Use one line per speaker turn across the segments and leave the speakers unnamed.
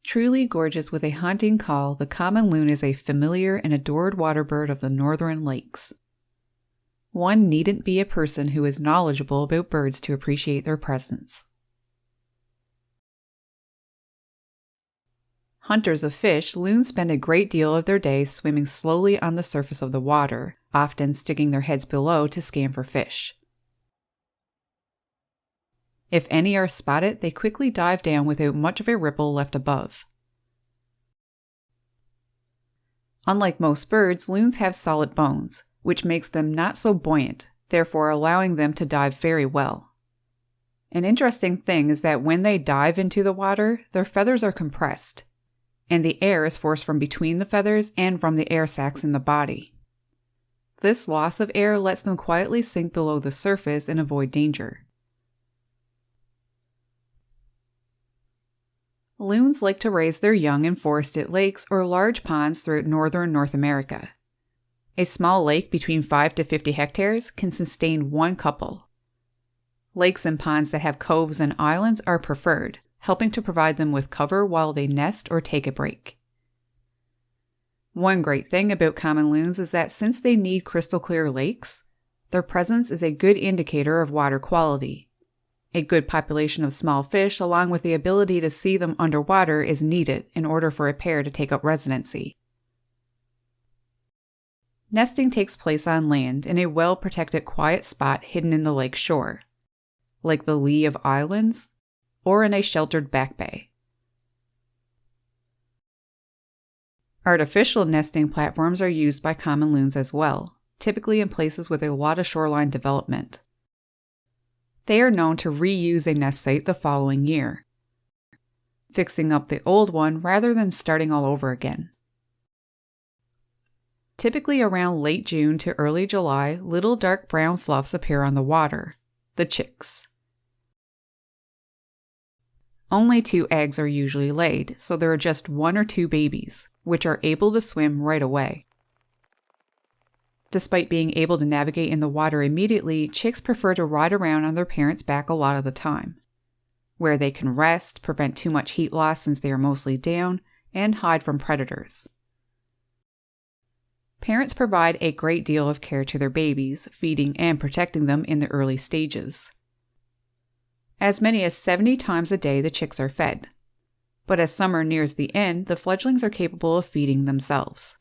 Truly gorgeous with a haunting call, the common loon is a familiar and adored waterbird of the northern lakes. One needn't be a person who is knowledgeable about birds to appreciate their presence. Hunters of fish, loons spend a great deal of their day swimming slowly on the surface of the water, often sticking their heads below to scan for fish. If any are spotted, they quickly dive down without much of a ripple left above. Unlike most birds, loons have solid bones, which makes them not so buoyant, therefore allowing them to dive very well. An interesting thing is that when they dive into the water, their feathers are compressed, and the air is forced from between the feathers and from the air sacs in the body. This loss of air lets them quietly sink below the surface and avoid danger. Loons like to raise their young in forested lakes or large ponds throughout northern North America. A small lake between 5 to 50 hectares can sustain one couple. Lakes and ponds that have coves and islands are preferred, helping to provide them with cover while they nest or take a break. One great thing about common loons is that since they need crystal clear lakes, their presence is a good indicator of water quality. A good population of small fish, along with the ability to see them underwater, is needed in order for a pair to take up residency. Nesting takes place on land in a well-protected quiet spot hidden in the lake shore, like the lee of islands, or in a sheltered back bay. Artificial nesting platforms are used by common loons as well, typically in places with a lot of shoreline development. They are known to reuse a nest site the following year, fixing up the old one rather than starting all over again. Typically around late June to early July, little dark brown fluffs appear on the water, the chicks. Only 2 eggs are usually laid, so there are just 1 or 2 babies, which are able to swim right away. Despite being able to navigate in the water immediately, chicks prefer to ride around on their parents' back a lot of the time, where they can rest, prevent too much heat loss since they are mostly down, and hide from predators. Parents provide a great deal of care to their babies, feeding and protecting them in the early stages. As many as 70 times a day the chicks are fed, but as summer nears the end, the fledglings are capable of feeding themselves.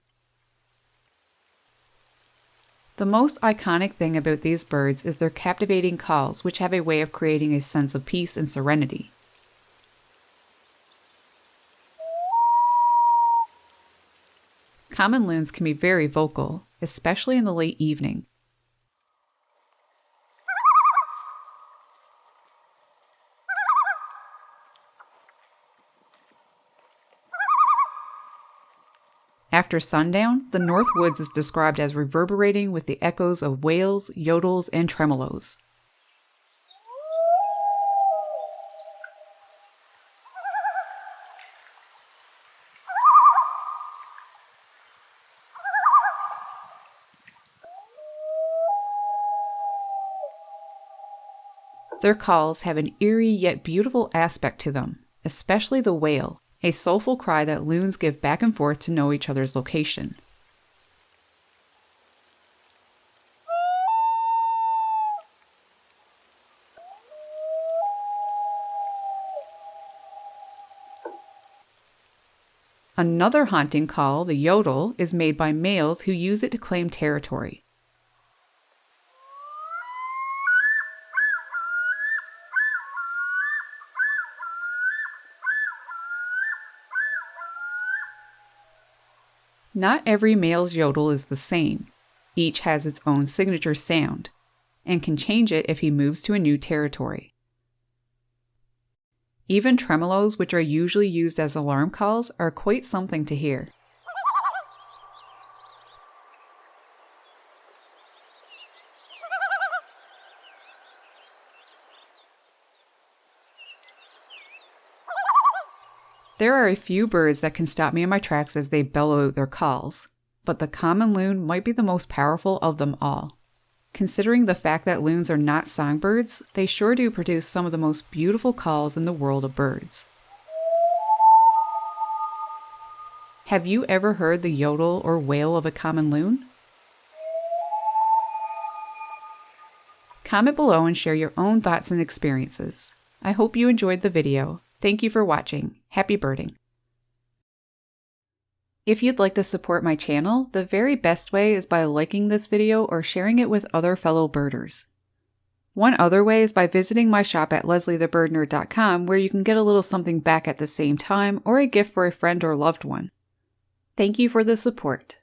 The most iconic thing about these birds is their captivating calls, which have a way of creating a sense of peace and serenity. Common loons can be very vocal, especially in the late evening. After sundown, the North Woods is described as reverberating with the echoes of wails, yodels, and tremolos. Their calls have an eerie yet beautiful aspect to them, especially the wail, a soulful cry that loons give back and forth to know each other's location. Another haunting call, the yodel, is made by males who use it to claim territory. Not every male's yodel is the same. Each has its own signature sound, and can change it if he moves to a new territory. Even tremolos, which are usually used as alarm calls, are quite something to hear. There are a few birds that can stop me in my tracks as they bellow out their calls, but the common loon might be the most powerful of them all. Considering the fact that loons are not songbirds, they sure do produce some of the most beautiful calls in the world of birds. Have you ever heard the yodel or wail of a common loon? Comment below and share your own thoughts and experiences. I hope you enjoyed the video. Thank you for watching. Happy birding! If you'd like to support my channel, the very best way is by liking this video or sharing it with other fellow birders. One other way is by visiting my shop at lesliethebirdnerd.com, where you can get a little something back at the same time or a gift for a friend or loved one. Thank you for the support.